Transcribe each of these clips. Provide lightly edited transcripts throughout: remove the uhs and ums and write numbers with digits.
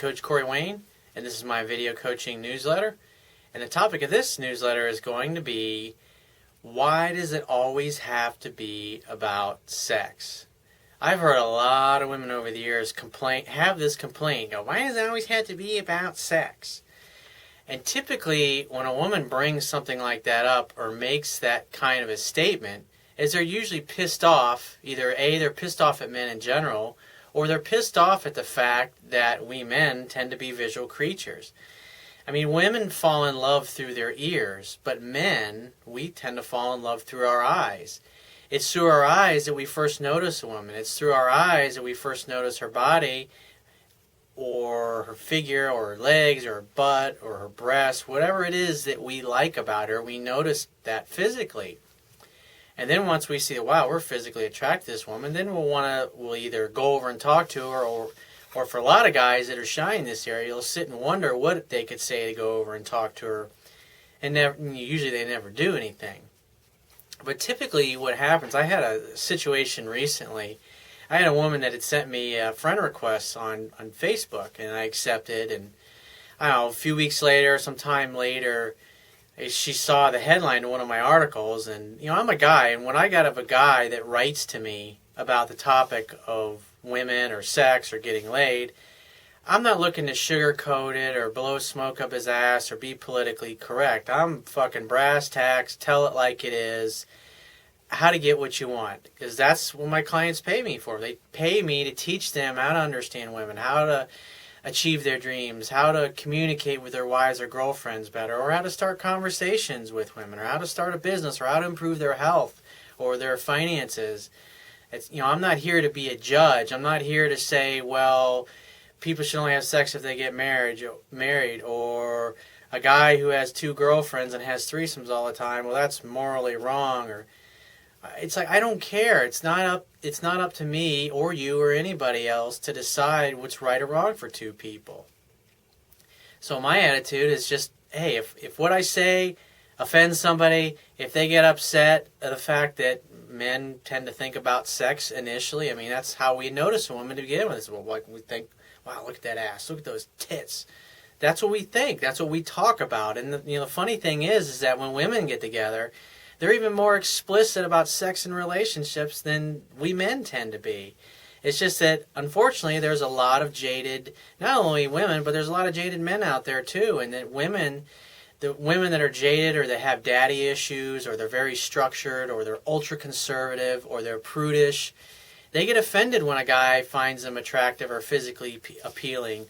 Coach Corey Wayne, and this is my video coaching newsletter. And the topic of this newsletter is going to be, why does it always have to be about sex? I've heard a lot of women over the years have this complaint, why does it always have to be about sex? And typically, when a woman brings something like that up or makes that kind of a statement, is they're usually pissed off. Either A, they're pissed off at men in general, or they're pissed off at the fact that we men tend to be visual creatures. I mean, women fall in love through their ears, but men, we tend to fall in love through our eyes. It's through our eyes that we first notice a woman. It's through our eyes that we first notice her body, or her figure, or her legs, or her butt, or her breasts, whatever it is that we like about her, we notice that physically. And then once we see, wow, we're physically attracted to this woman, then we'll either go over and talk to her, or for a lot of guys that are shy in this area, you'll sit and wonder what they could say to go over and talk to her, and usually they never do anything. But typically what happens, I had a situation recently. I had a woman that had sent me a friend request on Facebook, and I accepted, and I don't know, a few weeks later, some time later, she saw the headline of one of my articles, and I'm a guy, and when I got a guy that writes to me about the topic of women or sex or getting laid, I'm not looking to sugarcoat it or blow smoke up his ass or be politically correct. I'm fucking brass tacks, tell it like it is, how to get what you want, because that's what my clients pay me for. They pay me to teach them how to understand women, how to achieve their dreams, how to communicate with their wives or girlfriends better, or how to start conversations with women, or how to start a business, or how to improve their health or their finances. I'm not here to be a judge. I'm not here to say, well, people should only have sex if they get married, or a guy who has 2 girlfriends and has threesomes all the time, well, that's morally wrong. Or it's like, I don't care. It's not up to me or you or anybody else to decide what's right or wrong for 2 people. So my attitude is just, hey, if what I say offends somebody, if they get upset at the fact that men tend to think about sex initially, I mean, that's how we notice a woman to begin with. Well, like, we think, wow, look at that ass, look at those tits. That's what we think. That's what we talk about. And the funny thing is that when women get together, they're even more explicit about sex and relationships than we men tend to be. It's just that, unfortunately, there's a lot of jaded, not only women, but there's a lot of jaded men out there too. And that the women that are jaded, or that have daddy issues, or they're very structured, or they're ultra conservative, or they're prudish, they get offended when a guy finds them attractive or physically appealing.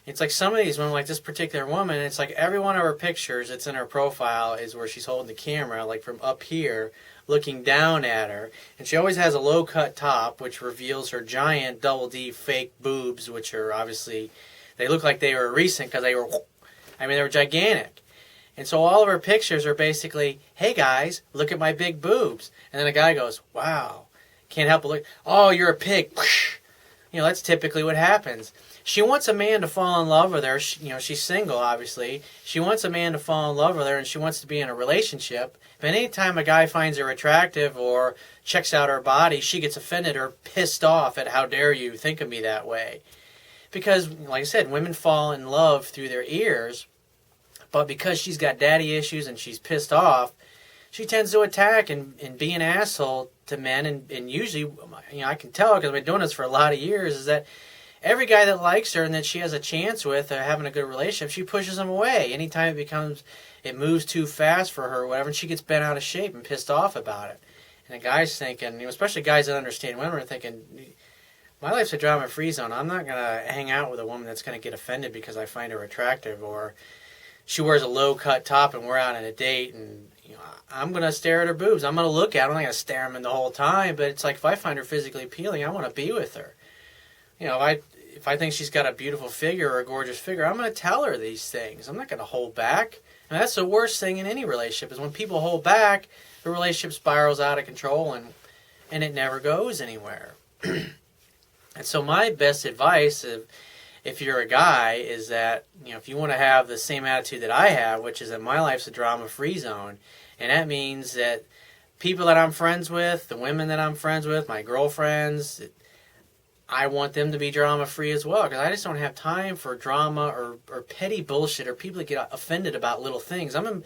It's like some of these women, like this particular woman, it's like every one of her pictures that's in her profile is where she's holding the camera, like from up here, looking down at her. And she always has a low-cut top, which reveals her giant double D fake boobs, which are obviously, they look like they were recent because they were gigantic. And so all of her pictures are basically, hey guys, look at my big boobs. And then a guy goes, wow, can't help but look, oh, you're a pig. That's typically what happens. She wants a man to fall in love with her. She's single, obviously. She wants a man to fall in love with her, and she wants to be in a relationship. But anytime a guy finds her attractive or checks out her body, she gets offended or pissed off at, how dare you think of me that way. Because, like I said, women fall in love through their ears, but because she's got daddy issues and she's pissed off, she tends to attack and be an asshole to men. And usually, I can tell because I've been doing this for a lot of years, is that every guy that likes her and that she has a chance with, having a good relationship, she pushes him away. Anytime it moves too fast for her or whatever, and she gets bent out of shape and pissed off about it. And the guy's thinking, especially guys that understand women, are thinking, my life's a drama-free zone. I'm not going to hang out with a woman that's going to get offended because I find her attractive, or she wears a low-cut top and we're out on a date, and I'm going to stare at her boobs. I'm going to look at her. I'm not going to stare at them the whole time, but it's like, if I find her physically appealing, I want to be with her. If I think she's got a beautiful figure or a gorgeous figure, I'm going to tell her these things. I'm not going to hold back. And that's the worst thing in any relationship, is when people hold back, the relationship spirals out of control and it never goes anywhere. And so my best advice, if you're a guy, is that if you want to have the same attitude that I have, which is that my life's a drama-free zone, and that means that people that I'm friends with, the women that I'm friends with, my girlfriends, I want them to be drama free as well, because I just don't have time for drama or petty bullshit or people that get offended about little things. I'm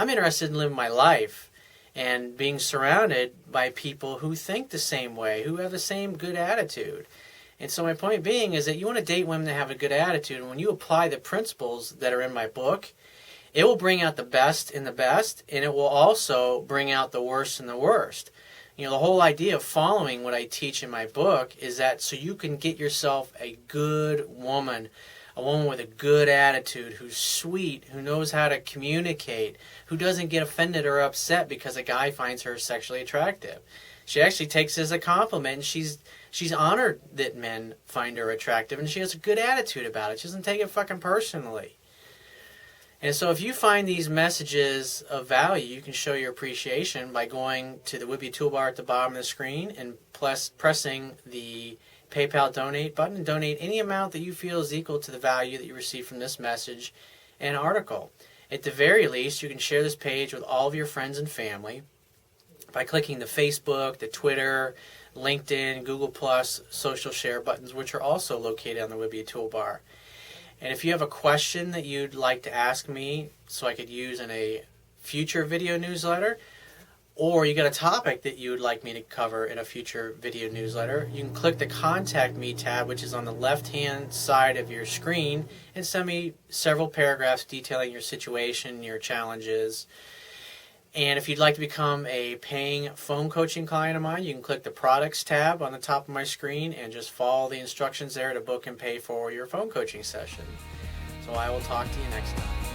interested in living my life and being surrounded by people who think the same way, who have the same good attitude. And so my point being is that you want to date women that have a good attitude, and when you apply the principles that are in my book, it will bring out the best in the best, and it will also bring out the worst in the worst. You know, the whole idea of following what I teach in my book is that so you can get yourself a good woman, a woman with a good attitude, who's sweet, who knows how to communicate, who doesn't get offended or upset because a guy finds her sexually attractive. She actually takes it as a compliment, and she's honored that men find her attractive, and she has a good attitude about it. She doesn't take it fucking personally. And so if you find these messages of value, you can show your appreciation by going to the Whippy toolbar at the bottom of the screen and pressing the PayPal donate button and donate any amount that you feel is equal to the value that you receive from this message and article. At the very least, you can share this page with all of your friends and family by clicking the Facebook, the Twitter, LinkedIn, Google+, social share buttons, which are also located on the Whippy toolbar. And if you have a question that you'd like to ask me so I could use in a future video newsletter, or you got a topic that you would like me to cover in a future video newsletter, you can click the Contact Me tab, which is on the left-hand side of your screen, and send me several paragraphs detailing your situation, your challenges. And if you'd like to become a paying phone coaching client of mine, you can click the Products tab on the top of my screen and just follow the instructions there to book and pay for your phone coaching session. So I will talk to you next time.